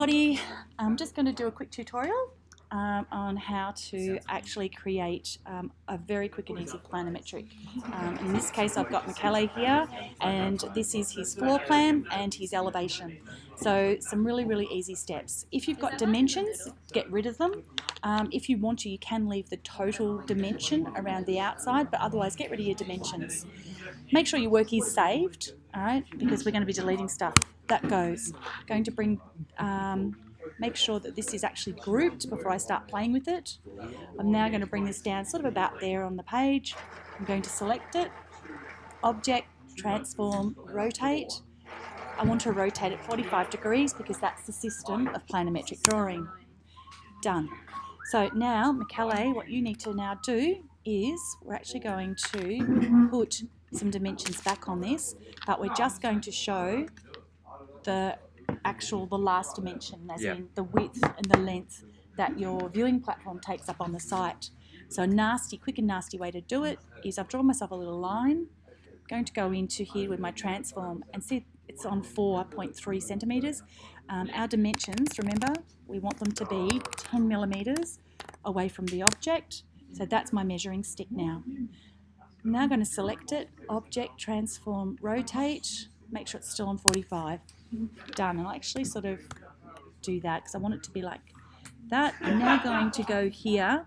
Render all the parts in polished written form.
everybody. I'm just going to do a quick tutorial on how to actually create a very quick and easy planometric. In this case, I've got Michele here, and this is his floor plan and his elevation. So some really, really easy steps. If you've got dimensions, get rid of them. If you want to, you can leave the total dimension around the outside, but otherwise get rid of your dimensions. Make sure your work is saved, all right, because we're going to be deleting stuff. That goes. Going to bring, make sure that this is actually grouped before I start playing with it. I'm now going to bring this down sort of about there on the page. I'm going to select it, object, transform, rotate. I want to rotate it 45 degrees because that's the system of planometric drawing. Done. So now, Michele, what you need to now do is we're actually going to put some dimensions back on this, but we're just going to show the last dimension, as in the width and the length that your viewing platform takes up on the site. So a quick and nasty way to do it is I've drawn myself a little line. I'm going to go into here with my transform and see it's on 4.3 centimetres. Our dimensions, remember, we want them to be 10 millimetres away from the object. So that's my measuring stick now. I'm now going to select it, object, transform, rotate, make sure it's still on 45. Done. I'll actually sort of do that because I want it to be like that. I'm now going to go here,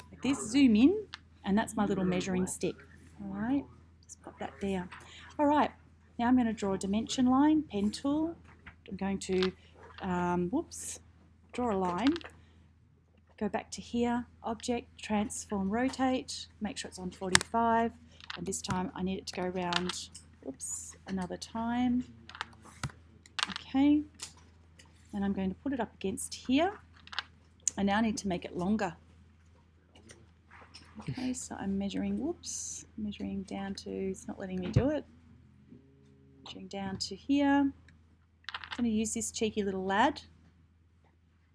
like this, zoom in, and that's my little measuring stick. All right, just pop that there. All right, now I'm going to draw a dimension line, pen tool. I'm going to, draw a line. Go back to here, object, transform, rotate, make sure it's on 45, and this time I need it to go around, another time. Okay, and I'm going to put it up against here. I now need to make it longer. Okay, so I'm measuring, measuring down to, it's not letting me do it. Measuring down to here. I'm going to use this cheeky little lad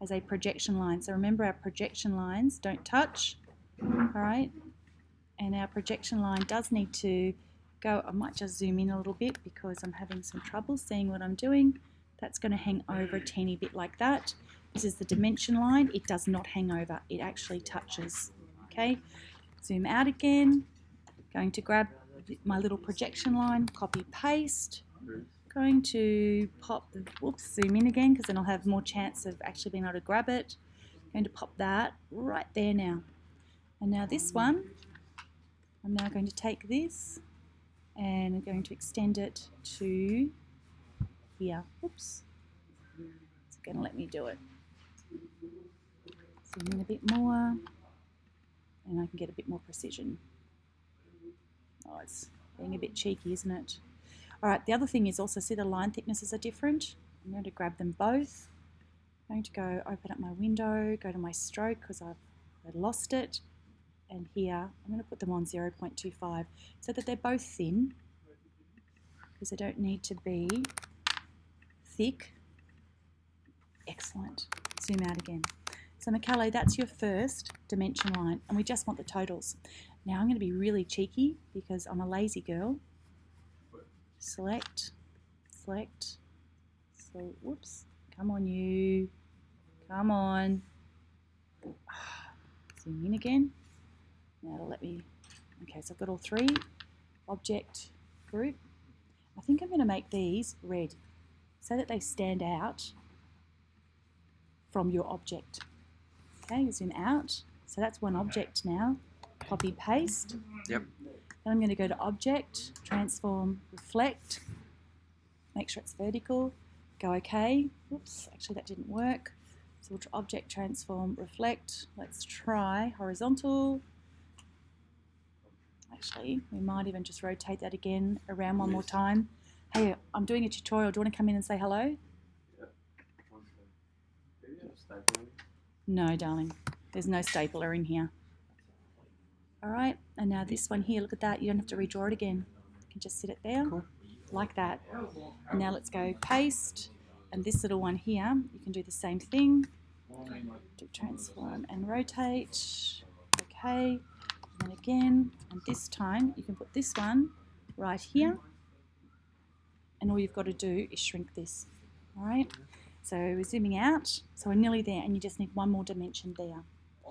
as a projection line. So remember, our projection lines don't touch, all right? And our projection line does need to go, I might just zoom in a little bit because I'm having some trouble seeing what I'm doing. That's going to hang over a teeny bit like that. This is the dimension line. It does not hang over. It actually touches, okay? Zoom out again. Going to grab my little projection line, copy, paste. Going to pop the, zoom in again because then I'll have more chance of actually being able to grab it. Going to pop that right there now. And now this one, I'm now going to take this and I'm going to extend it to here. It's going to let me do it. Zoom in a bit more and I can get a bit more precision. Oh, it's being a bit cheeky, isn't it? All right, the other thing is also, see the line thicknesses are different. I'm going to grab them both. I'm going to go open up my window, go to my stroke because I've lost it. And here, I'm going to put them on 0.25 so that they're both thin because they don't need to be thick. Excellent. Zoom out again. So Michele, that's your first dimension line and we just want the totals. Now I'm going to be really cheeky because I'm a lazy girl. Select, so come on you, come on. Zoom in again. Now it'll let me, okay, so I've got all three. Object, group. I think I'm going to make these red so that they stand out from your object. Okay, zoom out. So that's one object now. Copy, paste. Yep. Then I'm going to go to object, transform, reflect. Make sure it's vertical. Go OK. Actually that didn't work. So we'll object, transform, reflect. Let's try horizontal. Actually, we might even just rotate that again around one more time. Hey, I'm doing a tutorial. Do you want to come in and say hello? No, darling. There's no stapler in here. All right, and now this one here, look at that. You don't have to redraw it again. You can just sit it there, like that. And now let's go paste. And this little one here, you can do the same thing. Do transform and rotate. Okay, and then again. And this time, you can put this one right here. And all you've got to do is shrink this. All right. So we're zooming out, so we're nearly there, and you just need one more dimension there.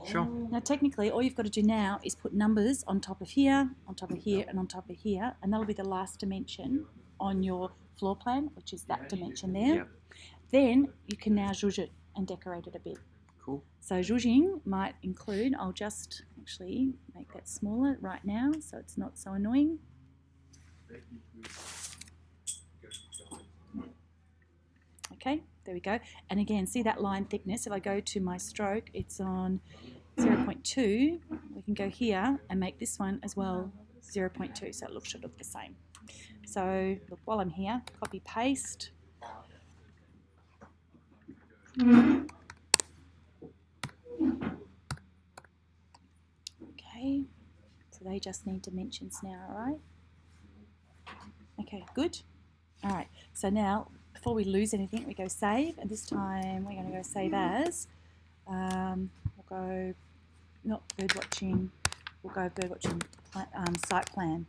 Sure. Now technically all you've got to do now is put numbers on top of here, and on top of here, and that'll be the last dimension on your floor plan, which is that dimension there. Yep. Then you can now zhuzh it and decorate it a bit. Cool. So zhuzhing might include, I'll just actually make that smaller right now so it's not so annoying. Okay, there we go. And again, see that line thickness? If I go to my stroke, it's on 0.2. We can go here and make this one as well 0.2, so it should look the same. So look, while I'm here, copy paste. Okay, so they just need dimensions now, all right? Okay, good. All right, so now before we lose anything, we go save, and this time we're going to go save as. We'll go not bird watching. We'll go bird watching site plan.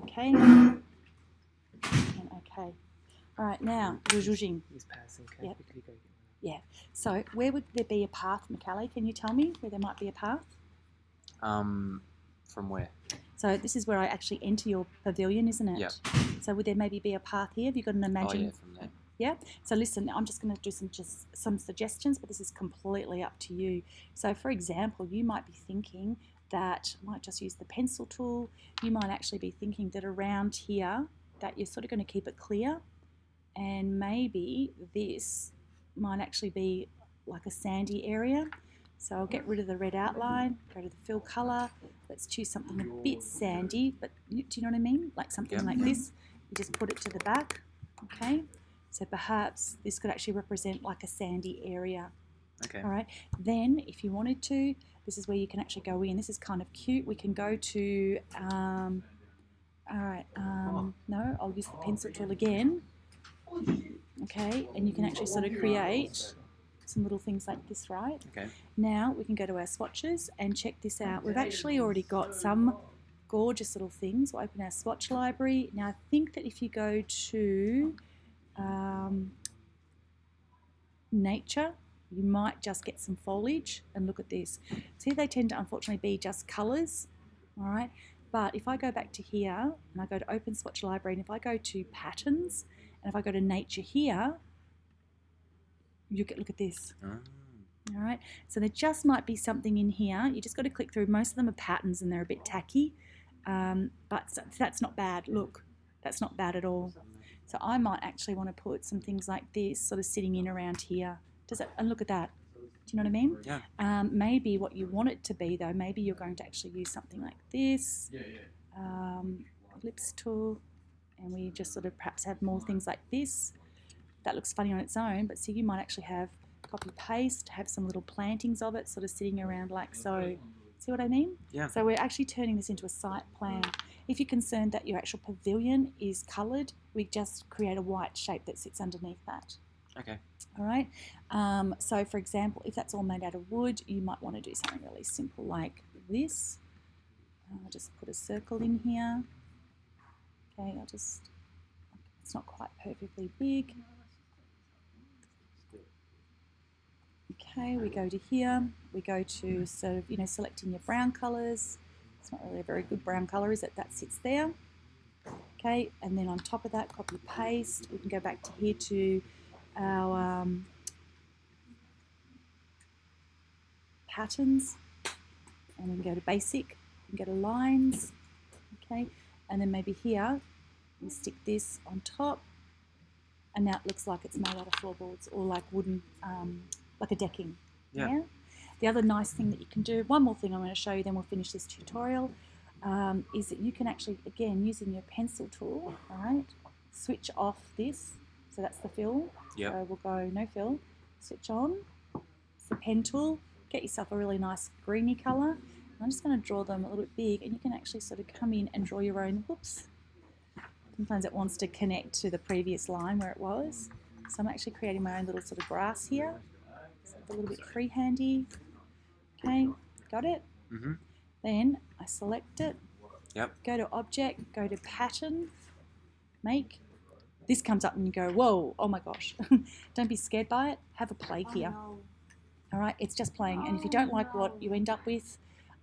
Okay. And okay. All right, now we're zhuzhing. He's passing. Yep. Quickly go get one. Yeah. So where would there be a path, Michele? Can you tell me where there might be a path? From where? So this is where I actually enter your pavilion, isn't it? Yep. So would there maybe be a path here? Have you got an imagine? Oh yeah, from there. Yeah. So listen, I'm just going to do some suggestions, but this is completely up to you. So for example, you might be thinking that, I might just use the pencil tool. You might actually be thinking that around here that you're sort of going to keep it clear, and maybe this might actually be like a sandy area. So I'll get rid of the red outline, go to the fill color. Let's choose something a bit sandy, but do you know what I mean? Like something like this. You just put it to the back, okay? So perhaps this could actually represent like a sandy area. Okay. All right. Then if you wanted to, this is where you can actually go in. This is kind of cute. We can go to, all right, no, I'll use the pencil tool again. Okay, and you can actually sort of create some little things like this, right? Okay. Now we can go to our swatches and check this out. We've actually already got some gorgeous little things. We'll open our swatch library. Now I think that if you go to nature, you might just get some foliage, and look at this. See, they tend to unfortunately be just colours, all right? But if I go back to here and I go to open swatch library, and if I go to patterns, and if I go to nature here, you get, look at this. All right, so there just might be something in here. You just got to click through. Most of them are patterns and they're a bit tacky, but that's not bad. Look, that's not bad at all. So I might actually want to put some things like this sort of sitting in around here. Does it? And look at that. Do you know what I mean? Yeah. Maybe what you want it to be though, maybe you're going to actually use something like this. Ellipse tool, and we just sort of perhaps have more things like this. That looks funny on its own, but see, you might actually have copy paste, have some little plantings of it sort of sitting around like so. See what I mean? Yeah. So we're actually turning this into a site plan. If you're concerned that your actual pavilion is coloured, we just create a white shape that sits underneath that. Okay. All right. So for example, if that's all made out of wood, you might want to do something really simple like this. I'll just put a circle in here. Okay, it's not quite perfectly big. Okay, we go to here, we go to sort of, selecting your brown colours. It's not really a very good brown colour, is it? That sits there. Okay, and then on top of that, copy paste. We can go back to here to our patterns, and we can go to basic, we can go to lines, okay, and then maybe here, we stick this on top, and now it looks like it's made out of floorboards or like wooden, like a decking. Yeah. The other nice thing that you can do, one more thing I'm going to show you, then we'll finish this tutorial, is that you can actually, again, using your pencil tool, all right, switch off this. So that's the fill. Yep. So we'll go no fill, switch on. It's the pen tool. Get yourself a really nice greeny colour. I'm just going to draw them a little bit big, and you can actually sort of come in and draw your own. Whoops. Sometimes it wants to connect to the previous line where it was. So I'm actually creating my own little sort of grass here. So it's a little bit freehandy. Okay, got it? Mm-hmm. Then I select it. Yep. Go to object, go to pattern, make. this comes up and you go, whoa, oh my gosh. Don't be scared by it. Have a play here. No. All right, it's just playing. And if you don't like what you end up with,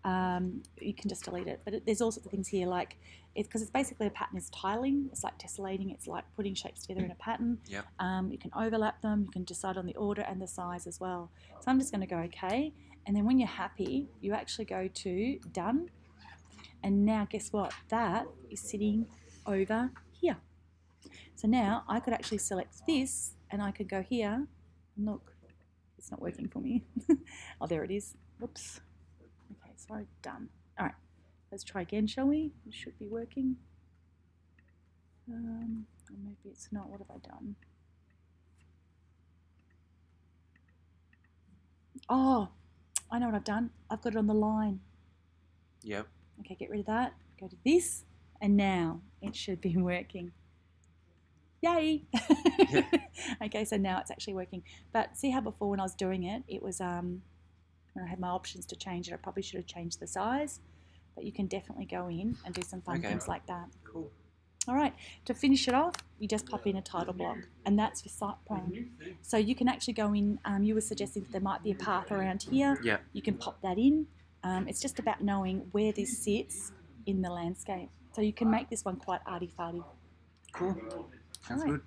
you can just delete it. But there's all sorts of things here, like, because it's basically a pattern is tiling. It's like tessellating. It's like putting shapes together in a pattern. Yep. You can overlap them. You can decide on the order and the size as well. So I'm just going to go OK. And then when you're happy, you actually go to Done. And now guess what? That is sitting over here. So now I could actually select this and I could go here and look, it's not working for me. Oh, there it is. Whoops. Okay, sorry, done. All right, let's try again, shall we? It should be working. Or maybe it's not. What have I done? Oh, I know what I've done. I've got it on the line. Yep. Okay, get rid of that. Go to this, and now it should be working. Yay! Yeah. Okay, so now it's actually working. But see how before when I was doing it, it was when I had my options to change it, I probably should have changed the size. But you can definitely go in and do some fun things like that. Cool. All right, to finish it off, you just pop in a title block, and that's your site plan. So you can actually go in, you were suggesting that there might be a path around here. Yeah. You can pop that in. It's just about knowing where this sits in the landscape. So you can make this one quite arty-farty. Cool. Sounds All right. good.